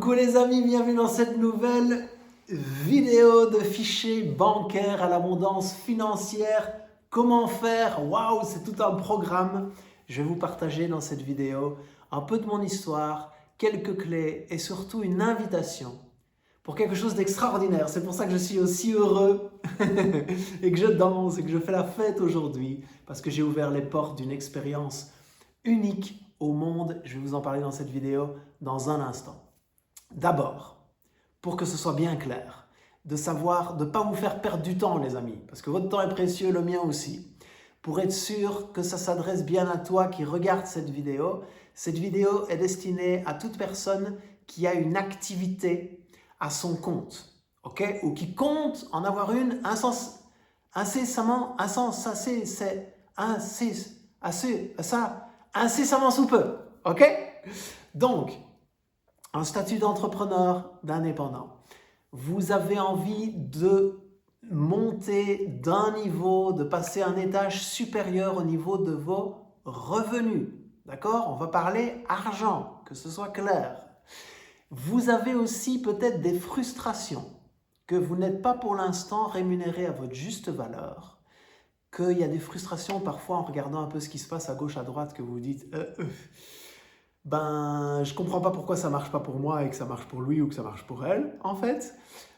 Coucou les amis, bienvenue dans cette nouvelle vidéo de fichier bancaire à l'abondance financière. Comment faire? Waouh, c'est tout un programme. Je vais vous partager dans cette vidéo un peu de mon histoire, quelques clés et surtout une invitation pour quelque chose d'extraordinaire. C'est pour ça que je suis aussi heureux et que je danse et que je fais la fête aujourd'hui parce que j'ai ouvert les portes d'une expérience unique au monde. Je vais vous en parler dans cette vidéo dans un instant. D'abord, pour que ce soit bien clair, de savoir, de ne pas vous faire perdre du temps les amis, parce que votre temps est précieux, le mien aussi. Pour être sûr que ça s'adresse bien à toi qui regarde cette vidéo est destinée à toute personne qui a une activité à son compte, ok? Ou qui compte en avoir une incessamment sous peu, ok? Donc, un statut d'entrepreneur, d'indépendant. Vous avez envie de monter d'un niveau, de passer un étage supérieur au niveau de vos revenus. D'accord? On va parler argent, que ce soit clair. Vous avez aussi peut-être des frustrations, que vous n'êtes pas pour l'instant rémunéré à votre juste valeur, qu'il y a des frustrations parfois en regardant un peu ce qui se passe à gauche, à droite, que vous vous dites je comprends pas pourquoi ça marche pas pour moi et que ça marche pour lui ou que ça marche pour elle, en fait.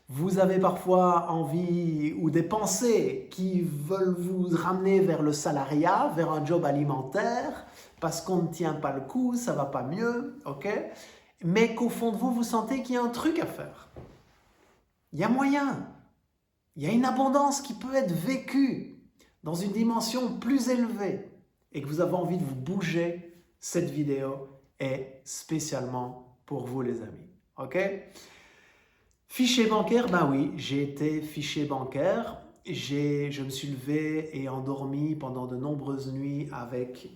Vous avez parfois envie ou des pensées qui veulent vous ramener vers le salariat, vers un job alimentaire, parce qu'on ne tient pas le coup, ça va pas mieux, ok? Mais qu'au fond de vous, vous sentez qu'il y a un truc à faire. Il y a moyen. Il y a une abondance qui peut être vécue dans une dimension plus élevée et que vous avez envie de vous bouger. Cette vidéo est spécialement pour vous les amis, ok? Fichier bancaire, ben oui, j'ai été fichier bancaire. Je me suis levé et endormi pendant de nombreuses nuits avec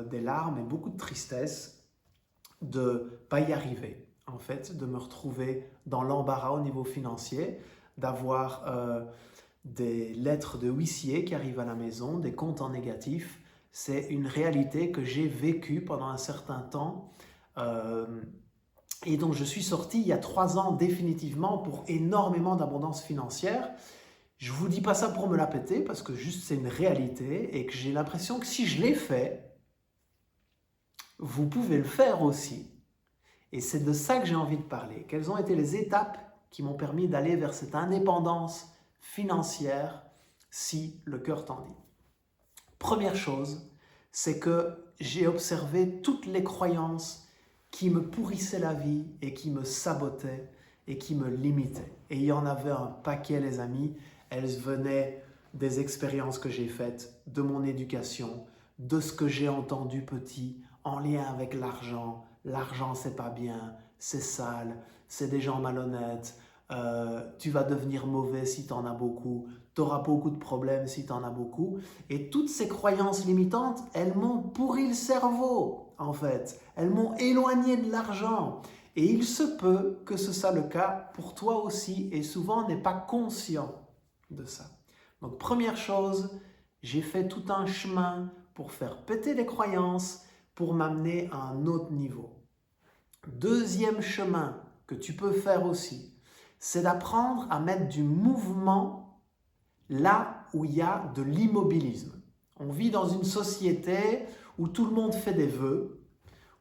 des larmes et beaucoup de tristesse de ne pas y arriver, en fait, de me retrouver dans l'embarras au niveau financier, d'avoir des lettres de huissier qui arrivent à la maison, des comptes en négatif. C'est une réalité que j'ai vécue pendant un certain temps et dont je suis sorti il y a 3 ans définitivement pour énormément d'abondance financière. Je ne vous dis pas ça pour me la péter parce que juste c'est une réalité et que j'ai l'impression que si je l'ai fait, vous pouvez le faire aussi. Et c'est de ça que j'ai envie de parler. Quelles ont été les étapes qui m'ont permis d'aller vers cette indépendance financière si le cœur t'en dit. Première chose, c'est que j'ai observé toutes les croyances qui me pourrissaient la vie et qui me sabotaient et qui me limitaient. Et il y en avait un paquet les amis, elles venaient des expériences que j'ai faites, de mon éducation, de ce que j'ai entendu petit en lien avec l'argent. L'argent c'est pas bien, c'est sale, c'est des gens malhonnêtes, tu vas devenir mauvais si tu en as beaucoup, tu auras beaucoup de problèmes si tu en as beaucoup. Et toutes ces croyances limitantes, elles m'ont pourri le cerveau, en fait. Elles m'ont éloigné de l'argent. Et il se peut que ce soit le cas pour toi aussi, et souvent on n'est pas conscient de ça. Donc première chose, j'ai fait tout un chemin pour faire péter les croyances, pour m'amener à un autre niveau. Deuxième chemin que tu peux faire aussi, c'est d'apprendre à mettre du mouvement là où il y a de l'immobilisme. On vit dans une société où tout le monde fait des vœux,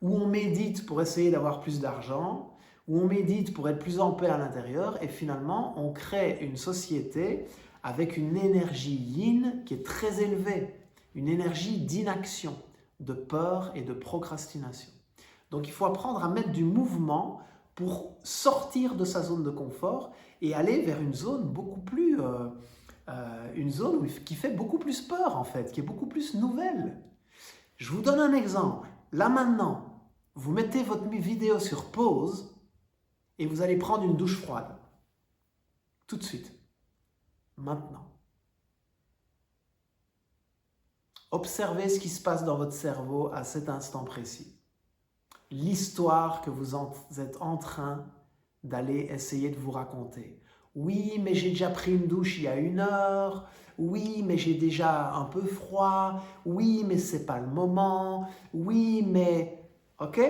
où on médite pour essayer d'avoir plus d'argent, où on médite pour être plus en paix à l'intérieur, et finalement on crée une société avec une énergie yin qui est très élevée, une énergie d'inaction, de peur et de procrastination. Donc il faut apprendre à mettre du mouvement pour sortir de sa zone de confort et aller vers une zone beaucoup plus, qui fait beaucoup plus peur en fait, qui est beaucoup plus nouvelle. Je vous donne un exemple. Là maintenant, vous mettez votre vidéo sur pause et vous allez prendre une douche froide. Tout de suite. Maintenant. Observez ce qui se passe dans votre cerveau à cet instant précis. L'histoire que vous êtes en train d'aller essayer de vous raconter. Oui, mais j'ai déjà pris une douche il y a 1 heure. Oui, mais j'ai déjà un peu froid. Oui, mais c'est pas le moment. Oui, mais... Ok?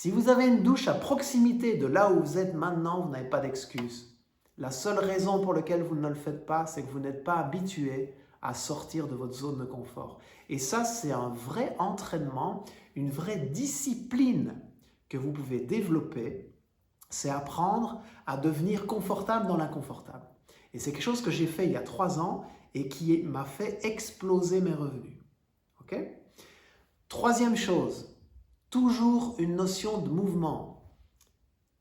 Si vous avez une douche à proximité de là où vous êtes maintenant, vous n'avez pas d'excuse. La seule raison pour laquelle vous ne le faites pas, c'est que vous n'êtes pas habitué à sortir de votre zone de confort. Et ça, c'est un vrai entraînement, une vraie discipline que vous pouvez développer. C'est apprendre à devenir confortable dans l'inconfortable. Et c'est quelque chose que j'ai fait il y a 3 ans et qui m'a fait exploser mes revenus. Ok? Troisième chose, toujours une notion de mouvement.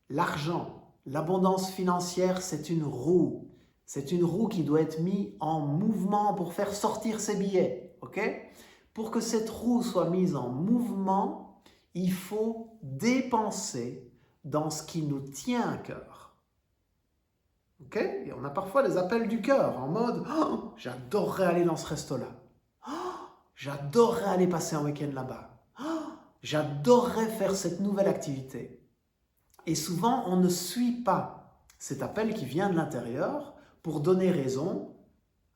L'argent, l'abondance financière, c'est une roue. C'est une roue qui doit être mise en mouvement pour faire sortir ses billets. Ok? Pour que cette roue soit mise en mouvement, il faut dépenser dans ce qui nous tient à cœur. Ok? Et on a parfois des appels du cœur en mode oh, j'adorerais aller dans ce resto-là. Oh, j'adorerais aller passer un week-end là-bas. Oh, j'adorerais faire cette nouvelle activité. Et souvent, on ne suit pas cet appel qui vient de l'intérieur pour donner raison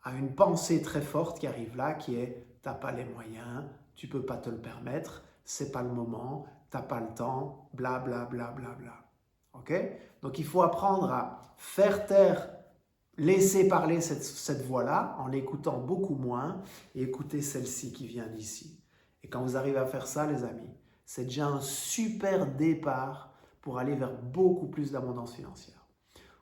à une pensée très forte qui arrive là, qui est « t'as pas les moyens, tu peux pas te le permettre, c'est pas le moment, t'as pas le temps, bla bla bla bla bla ». Ok? Donc il faut apprendre à faire taire, laisser parler cette voix-là en l'écoutant beaucoup moins et écouter celle-ci qui vient d'ici. Et quand vous arrivez à faire ça, les amis, c'est déjà un super départ pour aller vers beaucoup plus d'abondance financière.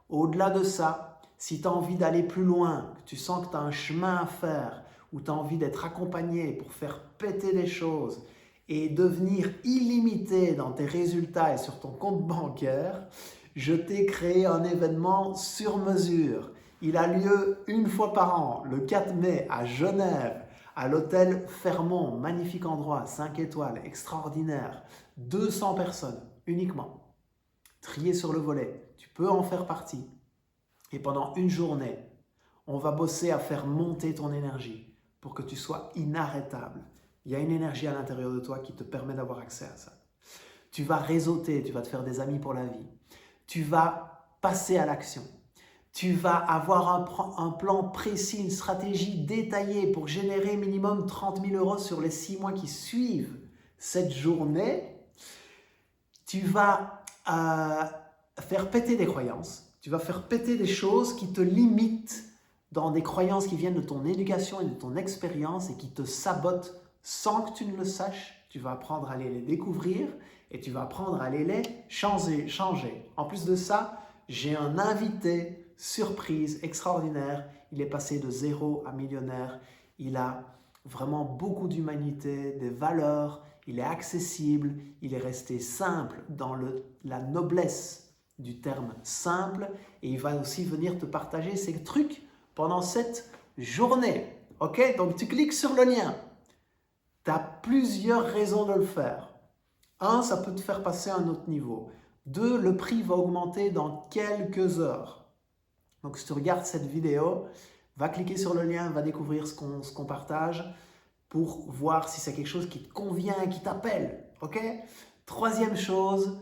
Au-delà de ça, si tu as envie d'aller plus loin, que tu sens que tu as un chemin à faire, ou tu as envie d'être accompagné pour faire péter des choses et devenir illimité dans tes résultats et sur ton compte bancaire, je t'ai créé un événement sur mesure. Il a lieu une fois par an, le 4 mai à Genève, à l'hôtel Fermont, magnifique endroit, 5 étoiles, extraordinaire, 200 personnes uniquement, triées sur le volet, tu peux en faire partie. Et pendant une journée, on va bosser à faire monter ton énergie pour que tu sois inarrêtable. Il y a une énergie à l'intérieur de toi qui te permet d'avoir accès à ça. Tu vas réseauter, tu vas te faire des amis pour la vie. Tu vas passer à l'action. Tu vas avoir un plan précis, une stratégie détaillée pour générer minimum 30 000 € sur les 6 mois qui suivent cette journée. Tu vas faire péter des croyances. Tu vas faire péter des choses qui te limitent dans des croyances qui viennent de ton éducation et de ton expérience et qui te sabotent sans que tu ne le saches. Tu vas apprendre à aller les découvrir et tu vas apprendre à aller les changer. En plus de ça, j'ai un invité surprise extraordinaire. Il est passé de 0 à millionnaire. Il a vraiment beaucoup d'humanité, des valeurs. Il est accessible. Il est resté simple dans la noblesse du terme simple, et il va aussi venir te partager ces trucs pendant cette journée. Ok? Donc tu cliques sur le lien. Tu as plusieurs raisons de le faire. 1, ça peut te faire passer à un autre niveau. 2, le prix va augmenter dans quelques heures. Donc si tu regardes cette vidéo, va cliquer sur le lien, va découvrir ce qu'on partage pour voir si c'est quelque chose qui te convient, qui t'appelle. Ok? Troisième chose,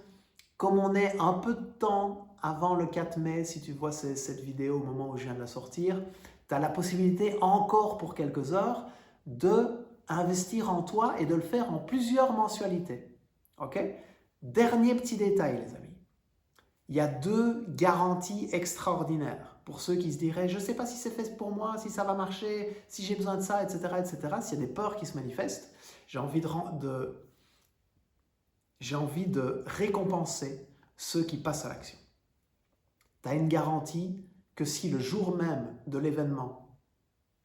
comme on est un peu de temps avant le 4 mai, si tu vois cette vidéo au moment où je viens de la sortir, tu as la possibilité encore pour quelques heures d'investir en toi et de le faire en plusieurs mensualités. Ok? Dernier petit détail, les amis. Il y a 2 garanties extraordinaires pour ceux qui se diraient « je ne sais pas si c'est fait pour moi, si ça va marcher, si j'ai besoin de ça, etc. etc. » S'il y a des peurs qui se manifestent, j'ai envie de récompenser ceux qui passent à l'action. Tu as une garantie que si le jour même de l'événement,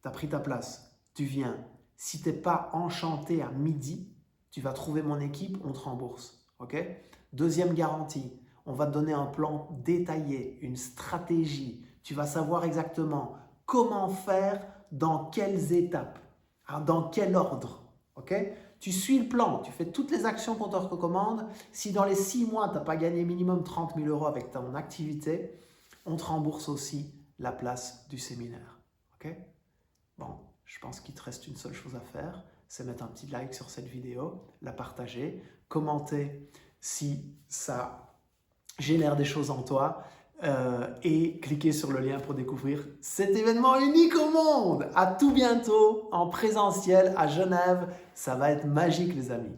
tu as pris ta place, tu viens, si tu n'es pas enchanté à midi, tu vas trouver mon équipe, on te rembourse. Okay? Deuxième garantie, on va te donner un plan détaillé, une stratégie. Tu vas savoir exactement comment faire, dans quelles étapes, dans quel ordre. Okay? Tu suis le plan, tu fais toutes les actions qu'on te recommande. Si dans les 6 mois, tu n'as pas gagné minimum 30 000 € avec ton activité, on te rembourse aussi la place du séminaire. Okay? Bon, je pense qu'il te reste une seule chose à faire, c'est mettre un petit like sur cette vidéo, la partager, commenter si ça génère des choses en toi et cliquer sur le lien pour découvrir cet événement unique au monde. À tout bientôt en présentiel à Genève. Ça va être magique, les amis.